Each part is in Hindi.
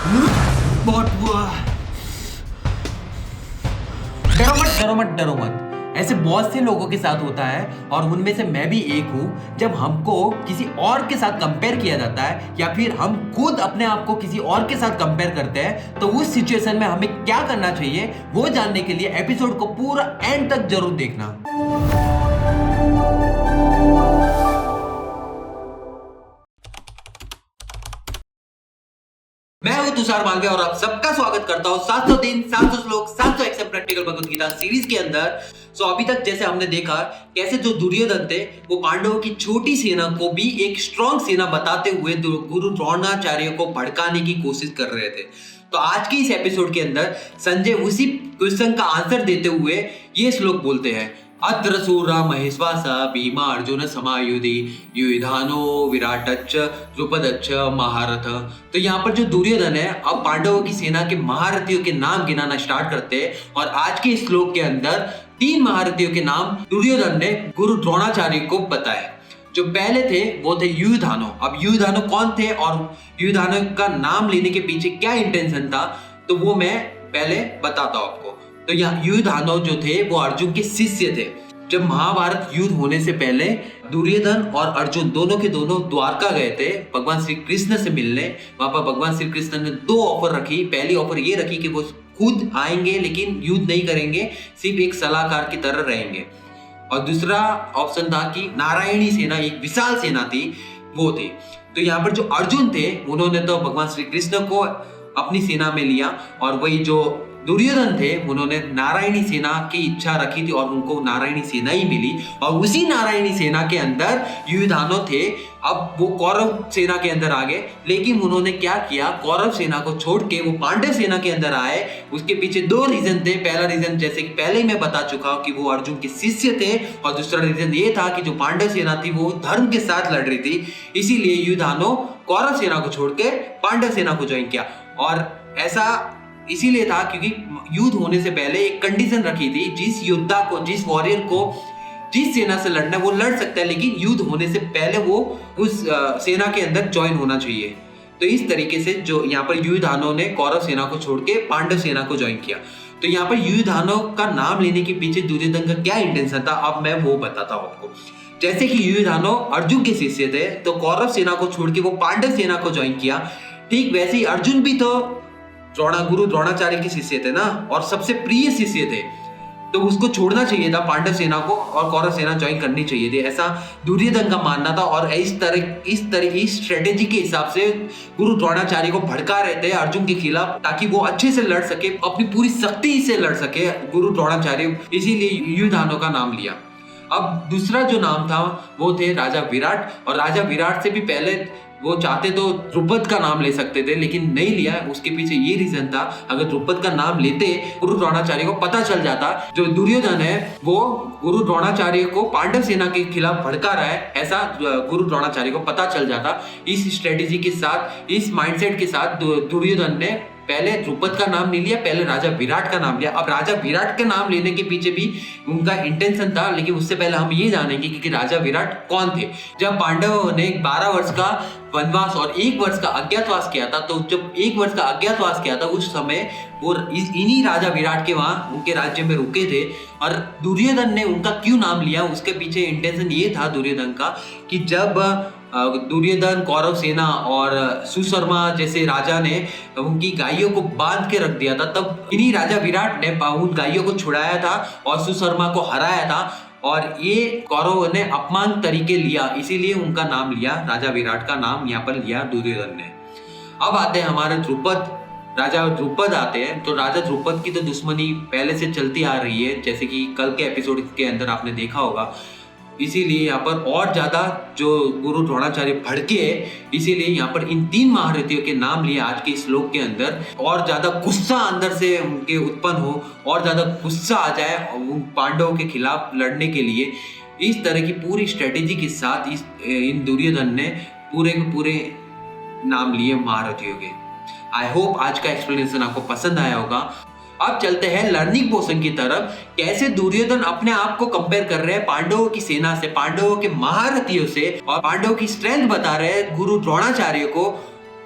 बहुत हुआ। डरो मत डरो मत डरो मत, ऐसे बहुत से लोगों के साथ होता है और उनमें से मैं भी एक हूं। जब हमको किसी और के साथ कंपेयर किया जाता है या फिर हम खुद अपने आप को किसी और के साथ कंपेयर करते हैं तो उस सिचुएशन में हमें क्या करना चाहिए वो जानने के लिए एपिसोड को पूरा एंड तक जरूर देखना। मैं हूं तुषार मालवीय और आप सबका स्वागत करता हूं 703 700 श्लोक 700 accept practical Bhagavad Gita series के अंदर। सो अभी तक जैसे हमने देखा कैसे जो दुर्योधन थे वो पांडवों की छोटी सेना को भी एक स्ट्रॉन्ग सेना बताते हुए गुरु द्रोणाचार्य को भड़काने की कोशिश कर रहे थे। तो आज की इस एपिसोड के अंदर संजय उसी क्वेश्चन का आंसर देते हुए ये श्लोक बोलते हैं, अत्र सूरा महेश्वास भीमा अर्जुन समायुधि युधानो विराटच्च द्रुपदच्च महारथ। तो यहाँ पर जो दुर्योधन है अब पांडवों की सेना के महारथियों के नाम गिनाना स्टार्ट करते हैं और आज के इस श्लोक के अंदर 3 महारथियों के नाम दुर्योधन ने गुरु द्रोणाचार्य को बताए। जो पहले थे वो थे युधानो। अब युधानो कौन थे और युधानो का नाम लेने के पीछे क्या इंटेंशन था तो वो मैं पहले बताता हूं आपको। तो यहाँ युधानो जो थे वो अर्जुन के शिष्य थे। जब महाभारत युद्ध होने से पहले दुर्योधन और अर्जुन दोनों के दोनों द्वारका गए थे भगवान श्री कृष्ण से मिलने। वहां पर भगवान श्री कृष्ण ने 2 ऑफर रखी। पहली ऑफर ये रखी कि वो खुद आएंगे लेकिन युद्ध नहीं करेंगे, सिर्फ एक सलाहकार की तरह रहेंगे। और दूसरा ऑप्शन था कि नारायणी सेना, एक विशाल सेना थी, वो थी। तो यहाँ पर जो अर्जुन थे उन्होंने तो भगवान श्री कृष्ण को अपनी सेना में लिया और वही जो दुर्योधन थे उन्होंने नारायणी सेना की इच्छा रखी थी और उनको नारायणी सेना ही मिली। और उसी नारायणी सेना के अंदर युधानो थे। अब वो कौरव सेना के अंदर आ गए लेकिन उन्होंने क्या किया, कौरव सेना को छोड़ के वो पांडव सेना के अंदर आए। उसके पीछे 2 रीजन थे। पहला रीजन जैसे कि पहले ही मैं बता चुका हूं कि वो अर्जुन के शिष्य थे और दूसरा रीजन ये था कि जो पांडव सेना थी वो धर्म के साथ लड़ रही थी, इसीलिए युधानो कौरव सेना को छोड़ के पांडव सेना को ज्वाइन किया। और ऐसा इसीलिए था क्योंकि युद्ध होने से पहले एक कंडीशन रखी थी, जिस योद्धा को, जिस वॉरियर को जिस सेना से लड़ना है वो लड़ सकता है लेकिन युद्ध होने से पहले वो उस सेना के अंदर ज्वाइन होना चाहिए। तो इस तरीके से जो यहाँ पर युधानो ने कौरव सेना को छोड़ के पांडव सेना को ज्वाइन किया। तो यहाँ पर युधानो का नाम लेने के पीछे दुर्योधन का क्या इंटेंशन था अब मैं वो बताता हूँ आपको। जैसे कि युधानो अर्जुन के शिष्य थे तो कौरव सेना को छोड़ के वो पांडव सेना को ज्वाइन किया, ठीक वैसे ही अर्जुन भी तो गुरु द्रोणाचार्य के शिष्य थे ना और सबसे प्रिय शिष्य थे, तो उसको छोड़ना चाहिए था पांडव सेना को और कौरव सेना ज्वाइन करनी चाहिए थी, ऐसा दुर्योधन का मानना था। और इस तरह की स्ट्रेटेजी के हिसाब से गुरु द्रोणाचार्य को भड़का रहे थे अर्जुन के खिलाफ ताकि वो अच्छे से लड़ सके, अपनी पूरी शक्ति से लड़ सके गुरु द्रोणाचार्य, इसीलिए युधानो का नाम लिया। अब दूसरा जो नाम था वो थे राजा विराट। और राजा विराट से भी पहले वो चाहते तो द्रुपद का नाम ले सकते थे लेकिन नहीं लिया। उसके पीछे ये रीजन था, अगर द्रुपद का नाम लेते गुरु द्रोणाचार्य को पता चल जाता जो दुर्योधन है वो गुरु द्रोणाचार्य को पांडव सेना के खिलाफ भड़का रहा है, ऐसा गुरु द्रोणाचार्य को पता चल जाता। इस स्ट्रेटेजी के साथ, इस माइंडसेट के साथ दुर्योधन ने पहले द्रुपद का नाम नहीं लिया, पहले राजा विराट का नाम लिया। अब राजा विराट के नाम लेने के पीछे भी उनका इंटेंशन था लेकिन उससे पहले हम ये जानेंगे कि राजा विराट कौन थे। जब पांडवों ने 12 वर्ष का वनवास और 1 वर्ष का अज्ञातवास किया था, तो जब 1 वर्ष का अज्ञातवास किया था उस समय वो इन्हीं राजा विराट के वहां उनके राज्य में रुके थे। और दुर्योधन ने उनका क्यों नाम लिया, उसके पीछे इंटेंशन ये था दुर्योधन का कि जब दुर्योधन, कौरव सेना और सुशर्मा जैसे राजा ने उनकी गायों को बांध के रख दिया था, तब इन्हीं राजा विराट ने उन गायों को छुड़ाया था और सुशर्मा को हराया था। और ये कौरवों ने अपमान तरीके लिया, इसीलिए उनका नाम लिया, राजा विराट का नाम यहाँ पर लिया दुर्योधन ने। अब आते हैं हमारे द्रुपद, राजा द्रुपद आते हैं। तो राजा द्रुपद की तो दुश्मनी पहले से चलती आ रही है, जैसे कि कल के एपिसोड के अंदर आपने देखा होगा। इसीलिए यहाँ पर और ज्यादा जो गुरु द्रोणाचार्य भड़के, इसीलिए यहाँ पर इन 3 महारथियों के नाम लिए आज के श्लोक के अंदर, और ज्यादा गुस्सा अंदर से उनके उत्पन्न हो और ज्यादा गुस्सा आ जाए उन पांडवों के खिलाफ लड़ने के लिए। इस तरह की पूरी स्ट्रेटेजी के साथ इन दुर्योधन ने पूरे के पूरे नाम लिए महारथियों के। आई होप आज का एक्सप्लेनेशन आपको पसंद आया होगा। अब चलते हैं लर्निंग पोर्शन की तरफ, कैसे दुर्योधन अपने आप को कंपेयर कर रहे हैं पांडवों की सेना से, पांडवों के महारथियों से, और पांडवों की स्ट्रेंथ बता रहे हैं गुरु द्रोणाचार्य को।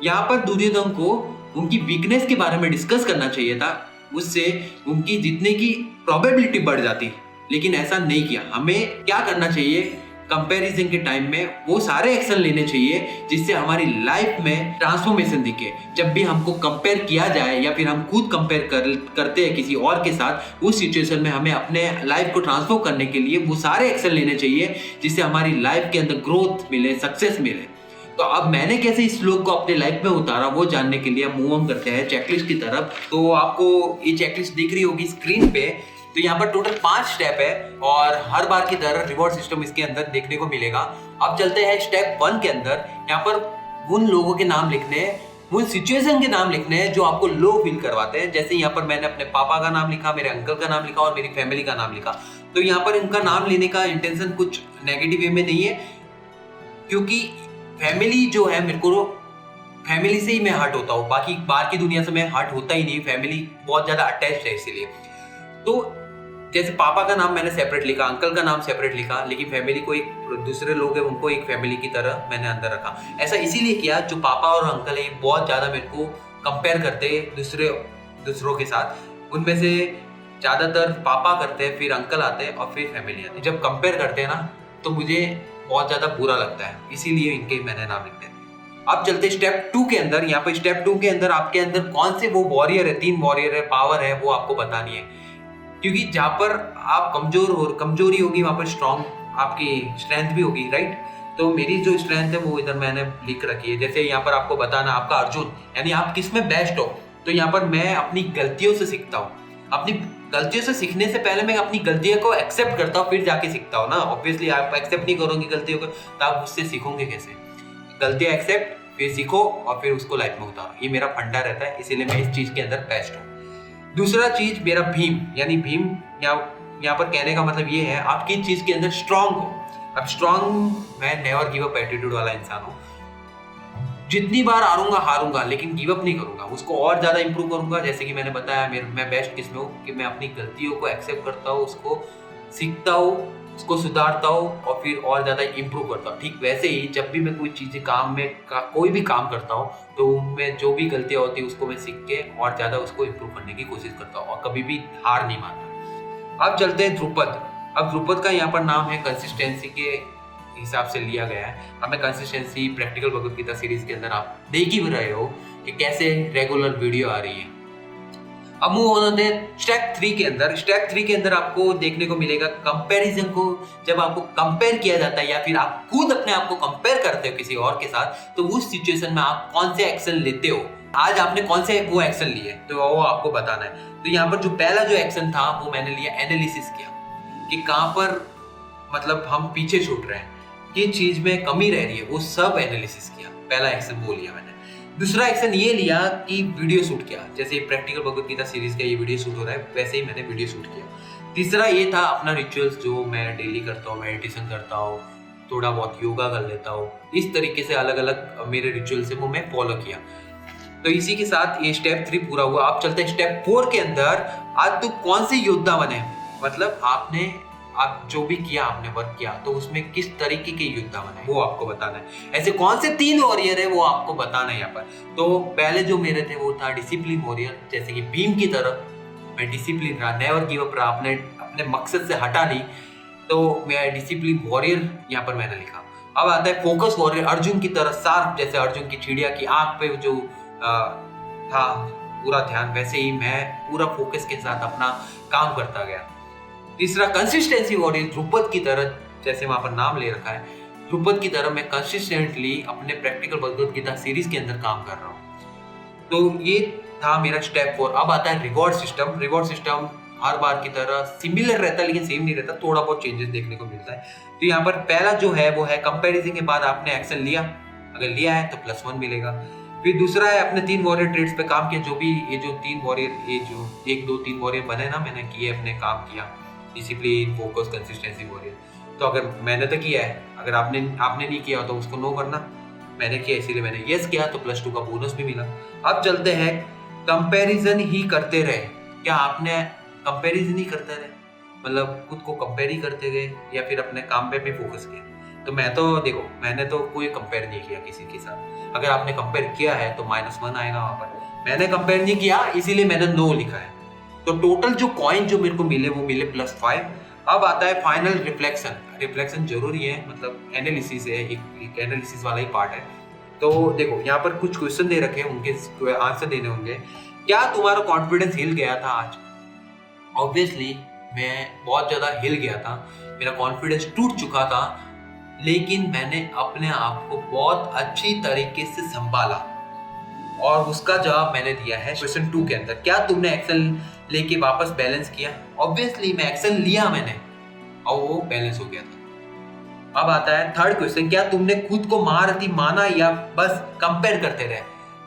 यहाँ पर दुर्योधन को उनकी वीकनेस के बारे में डिस्कस करना चाहिए था, उससे उनकी जीतने की प्रोबेबिलिटी बढ़ जाती। लेकिन ऐसा नहीं किया। हमें क्या करना चाहिए, कंपैरिजन के टाइम में वो सारे एक्शन लेने चाहिए जिससे हमारी लाइफ में ट्रांसफॉर्मेशन दिखे। जब भी हमको कंपेयर किया जाए या फिर हम खुद कंपेयर करते हैं किसी और के साथ, उस सिचुएशन में हमें अपने लाइफ को ट्रांसफॉर्म करने के लिए वो सारे एक्शन लेने चाहिए जिससे हमारी लाइफ के अंदर ग्रोथ मिले, सक्सेस मिले। तो अब मैंने कैसे इस श्लोक को अपने लाइफ में उतारा वो जानने के लिए मूव ऑन करते हैं चेकलिस्ट की तरफ। तो आपको ये चेकलिस्ट दिख रही होगी स्क्रीन पे। तो यहाँ पर टोटल 5 स्टेप है और हर बार की तरह रिवॉर्ड सिस्टम इसके अंदर देखने को मिलेगा। अब चलते हैं स्टेप 1 के अंदर। यहाँ पर उन लोगों के नाम लिखने हैं, उन सिचुएशन के नाम लिखने हैं जो आपको लो फील करवाते हैं। जैसे यहाँ पर मैंने अपने पापा का नाम लिखा, मेरे अंकल का नाम लिखा और मेरी फैमिली का नाम लिखा। तो यहाँ पर इनका नाम लेने का इंटेंशन कुछ नेगेटिव वे में नहीं है, क्योंकि फैमिली जो है, मेरे को फैमिली से ही मैं हर्ट होता हूँ, बाकी बाहर की दुनिया से मैं हर्ट होता ही नहीं। फैमिली बहुत ज्यादा अटैच्ड है इसीलिए। तो जैसे पापा का नाम मैंने सेपरेट लिखा, अंकल का नाम सेपरेट लिखा, लेकिन फैमिली को एक दूसरे लोग हैं उनको एक फैमिली की तरह मैंने अंदर रखा। ऐसा इसीलिए किया, जो पापा और अंकल है बहुत ज्यादा मेरे को कंपेयर करते हैं दूसरों के साथ। उनमें से ज्यादातर पापा करते हैं, फिर अंकल आते हैं और फिर फैमिली आती है। जब कंपेयर करते हैं ना तो मुझे बहुत ज्यादा बुरा लगता है, इसीलिए इनके मैंने नाम लिखते हैं। अब चलते स्टेप 2 के अंदर। यहाँ पर स्टेप 2 के अंदर आपके अंदर कौन से वो वॉरियर है, 3 वॉरियर है, पावर है, वो आपको बतानी है। क्योंकि जहां पर आप कमजोरी होगी वहां पर स्ट्रॉन्ग आपकी स्ट्रेंथ भी होगी, राइट। तो मेरी जो स्ट्रेंथ है वो इधर मैंने लिख रखी है। जैसे यहाँ पर आपको बताना आपका अर्जुन, यानी आप किस में बेस्ट हो। तो यहाँ पर मैं अपनी गलतियों से सीखता हूँ। अपनी गलतियों से सीखने से पहले मैं अपनी गलतियों को एक्सेप्ट करता हूँ, फिर जाके सीखता हूँ ना। ऑब्वियसली आप एक्सेप्ट नहीं करोगे गलतियों को तो आप उससे सीखोगे कैसे। गलतियां एक्सेप्ट, फिर सीखो और फिर उसको लाइफ में उतारो। ये मेरा फंडा रहता है, इसीलिए मैं इस चीज के अंदर बेस्ट हूँ। दूसरा चीज मेरा भीम, यानी भीम यहाँ पर कहने का मतलब ये है आप किस चीज के अंदर स्ट्रांग हो। अब स्ट्रांग, मैं नेवर गिव अप एटीट्यूड वाला इंसान हूँ। जितनी बार हारूंगा लेकिन गिव अप नहीं करूंगा, उसको और ज्यादा इंप्रूव करूंगा। जैसे कि मैंने बताया मैं बेस्ट किसमें हूँ कि मैं अपनी गलतियों को एक्सेप्ट करता हूँ, उसको सीखता हूँ, उसको सुधारता हूँ और फिर और ज्यादा इंप्रूव करता हूँ। ठीक वैसे ही जब भी मैं कोई चीजें कोई भी काम करता हूँ तो उनमें जो भी गलतियां होती है उसको मैं सीख के और ज्यादा उसको इंप्रूव करने की कोशिश करता हूँ और कभी भी हार नहीं मानता। अब चलते हैं ध्रुपद। अब ध्रुपद का यहाँ पर नाम है कंसिस्टेंसी के हिसाब से लिया गया है। हमें consistency practical Bhagavad Gita series के अंदर आप देख ही रहे हो कि कैसे रेगुलर वीडियो आ रही है। अब मूव ऑन होते हैं स्टेप 3 के अंदर। स्टेप 3 के अंदर आपको देखने को मिलेगा कंपैरिजन को। जब आपको कंपेयर किया जाता है या फिर आप खुद अपने आप को कंपेयर करते हो किसी और के साथ, तो उस सिचुएशन में आप कौन से एक्शन लेते हो, आज आपने कौन से वो एक्शन लिए, तो वो आपको बताना है। तो यहाँ पर जो पहला जो एक्शन था वो मैंने लिया, एनालिसिस किया कि कहाँ पर मतलब हम पीछे छूट रहे हैं, किस चीज में कमी रह रही है, वो सब एनालिसिस किया। पहला एक्शन वो लिया मैंने। दूसरा एक्शन ये लिया कि वीडियो शूट किया। जैसे प्रैक्टिकल भगवत गीता सीरीज का ये वीडियो शूट हो रहा है, वैसे ही मैंने वीडियो शूट किया। तीसरा ये था अपना रिचुअल्स जो मैं डेली करता हूँ, मेडिटेशन करता हूँ, थोड़ा बहुत योगा कर लेता हूँ, इस तरीके से अलग अलग मेरे रिचुअल्स है वो मैं फॉलो किया। तो इसी के साथ ये स्टेप 3 पूरा हुआ। अब चलते हैं स्टेप 4 के अंदर। आज तो कौन से योद्धा बने, मतलब आप जो भी किया, आपने वर्क किया तो उसमें किस तरीके के योद्धा बने वो आपको बताना है। ऐसे कौन से 3 वॉरियर है वो आपको बताना है यहाँ पर। तो पहले जो मेरे थे वो था डिसिप्लिन वॉरियर। जैसे कि भीम की तरह मैं डिसिप्लिन रहा, नेवर गिव अप रहा, अपने मकसद से हटा नहीं, तो मैं डिसिप्लिन वॉरियर यहाँ पर मैंने लिखा। अब आता है फोकस वॉरियर, अर्जुन की तरह शार्प, जैसे अर्जुन की चिड़िया की आंख पे जो था पूरा ध्यान, वैसे ही मैं पूरा फोकस के साथ अपना काम करता गया। तीसरा कंसिस्टेंसी वॉरियर, ध्रुपद की तरह, जैसे वहां पर नाम ले रखा है, ध्रुपद की तरह मैं कंसिस्टेंटली अपने प्रैक्टिकल भगवत गीता सीरीज के अंदर काम कर रहा हूँ। तो ये था मेरा स्टेप 4। अब आता है रिवॉर्ड सिस्टम। रिवॉर्ड सिस्टम हर बार की तरह सिमिलर रहता है लेकिन सेम नहीं रहता, थोड़ा बहुत चेंजेस देखने को मिलता है। तो यहाँ पर पहला जो है वो है कंपैरिजन के बाद आपने एक्शन लिया, अगर लिया है तो +1 मिलेगा। फिर दूसरा है अपने 3 वॉरियर ट्रेड्स पे काम किया। जो भी ये जो 3 वॉरियर, ये जो 1 2 3 वॉरियर बने ना, मैंने किए, अपने काम किया, डिसिप्लिन, फोकस, कंसिस्टेंसी वॉरियर। तो अगर मैंने तो किया है, अगर आपने नहीं किया तो उसको नो करना। मैंने किया इसीलिए मैंने यस किया, तो +2 का बोनस भी मिला। अब चलते हैं कंपैरिजन ही करते रहे। क्या आपने कंपैरिजन ही करते रहे, मतलब खुद को कंपेयर ही करते गए या फिर अपने काम पे भी फोकस किया? तो मैं तो देखो, मैंने तो कोई कंपेयर नहीं किया किसी के साथ। अगर आपने कंपेयर किया है तो -1 आएगा वहां पर। मैंने कंपेयर नहीं किया, इसीलिए मैंने नो लिखा है। तो टोटल जो कॉइन जो मेरे को मिले वो मिले +5। अब आता है फाइनल रिफ्लेक्शन। रिफ्लेक्शन जरूरी है, मतलब एनालिसिस है, एक एनालिसिस वाला ही पार्ट है। तो देखो यहाँ पर कुछ क्वेश्चन दे रखे हैं, उनके आंसर देने होंगे। क्या तुम्हारा कॉन्फिडेंस हिल गया था आज? ऑब्वियसली मैं बहुत ज्यादा हिल गया था, मेरा कॉन्फिडेंस टूट चुका था, लेकिन मैंने अपने आप को बहुत अच्छी तरीके से संभाला और उसका जवाब मैंने दिया है क्वेश्चन 2 के अंदर। क्या तुमने एक्सेल लेके वापस बैलेंस किया? ऑब्वियसली मैं एक्सेल लिया मैंने और वो बैलेंस हो गया था। अब आता है थर्ड क्वेश्चन, क्या तुमने खुद को महारथी माना या बस कंपेयर करते रहे?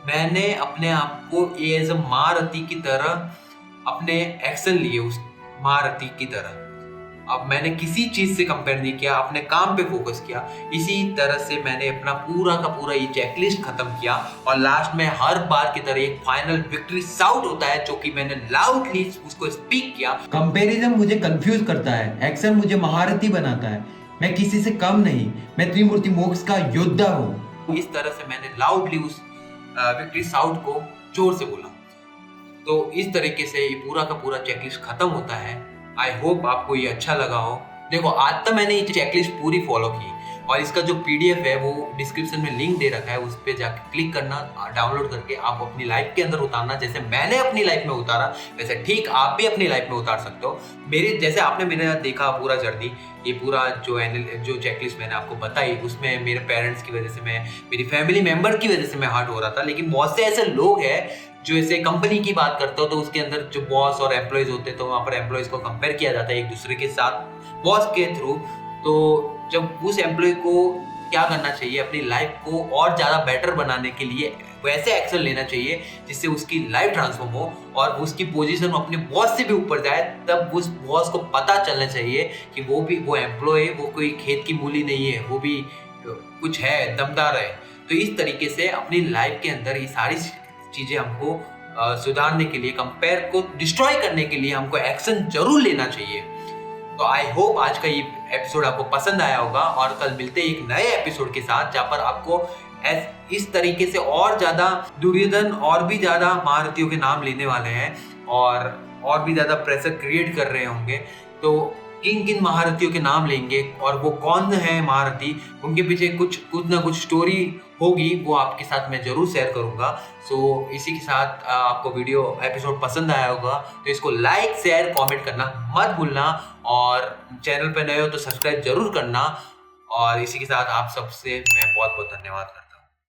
मैंने अपने आप को एज अ महारथी की तरह अपने एक्शन लिए, उस महारथी की तरह। अब मैंने किसी चीज से कंपेयर नहीं किया, अपने काम पे फोकस किया। इसी तरह से मैंने अपना पूरा का पूरा ये चेकलिस्ट खत्म किया और लास्ट में हर बार की तरह एक फाइनल विक्ट्री शाउट होता है जो कि मैंने लाउडली उसको स्पीक किया। कंपैरिजन मुझे कंफ्यूज करता है, एक्शन मुझे महारथी बनाता है। मैं किसी से कम नहीं, मैं त्रिमूर्ति मोक्ष का योद्धा हूँ। इस तरह से मैंने लाउडली उस विक्ट्री शाउट को जोर से बोला। तो इस तरीके से ये पूरा का पूरा चेकलिस्ट खत्म होता है। आई होप आपको ये अच्छा लगा हो। देखो आज तक मैंने ये चेकलिस्ट पूरी फॉलो की और इसका जो पीडीएफ है वो डिस्क्रिप्शन में लिंक दे रखा है, उस पर जाकर क्लिक करना, डाउनलोड करके आप अपनी लाइफ के अंदर उतारना। जैसे मैंने अपनी लाइफ में उतारा वैसे ठीक आप भी अपनी लाइफ में उतार सकते हो। मेरे जैसे आपने मेरा देखा पूरा जर्नी, ये पूरा जो चेकलिस्ट मैंने आपको बताई, उसमें मेरे पेरेंट्स की वजह से, मेरी फैमिली मेंबर की वजह से मैं हर्ट हो रहा था। लेकिन बहुत से ऐसे लोग हैं जो ऐसे कंपनी की बात करते हो तो उसके अंदर जो बॉस और एम्प्लॉयज होते हैं तो वहाँ पर एम्प्लॉयज को कंपेयर किया जाता है एक दूसरे के साथ बॉस के थ्रू। तो जब उस एम्प्लॉय को क्या करना चाहिए, अपनी लाइफ को और ज़्यादा बेटर बनाने के लिए वैसे एक्शन लेना चाहिए जिससे उसकी लाइफ ट्रांसफॉर्म हो और उसकी पोजीशन अपने बॉस से भी ऊपर जाए। तब उस बॉस को पता चलना चाहिए कि वो एम्प्लॉय वो कोई खेत की मूली नहीं है, वो भी कुछ है, दमदार है। तो इस तरीके से अपनी लाइफ के अंदर ये सारी चीजें हमको सुधारने के लिए, कंपेयर को डिस्ट्रॉय करने के लिए हमको एक्शन जरूर लेना चाहिए। तो आई होप आज का ये एपिसोड आपको पसंद आया होगा और कल मिलते हैं एक नए एपिसोड के साथ जहाँ पर आपको इस तरीके से और ज्यादा दुर्योधन और भी ज्यादा महारथियों के नाम लेने वाले हैं और भी ज्यादा प्रेशर क्रिएट कर रहे होंगे। तो किन किन महारथियों के नाम लेंगे और वो कौन है महारथी, उनके पीछे कुछ ना कुछ स्टोरी होगी, वो आपके साथ मैं जरूर शेयर करूंगा। सो इसी के साथ आपको वीडियो एपिसोड पसंद आया होगा तो इसको लाइक शेयर कमेंट करना मत भूलना और चैनल पे नए हो तो सब्सक्राइब जरूर करना। और इसी के साथ आप सबसे मैं बहुत बहुत धन्यवाद करता हूँ।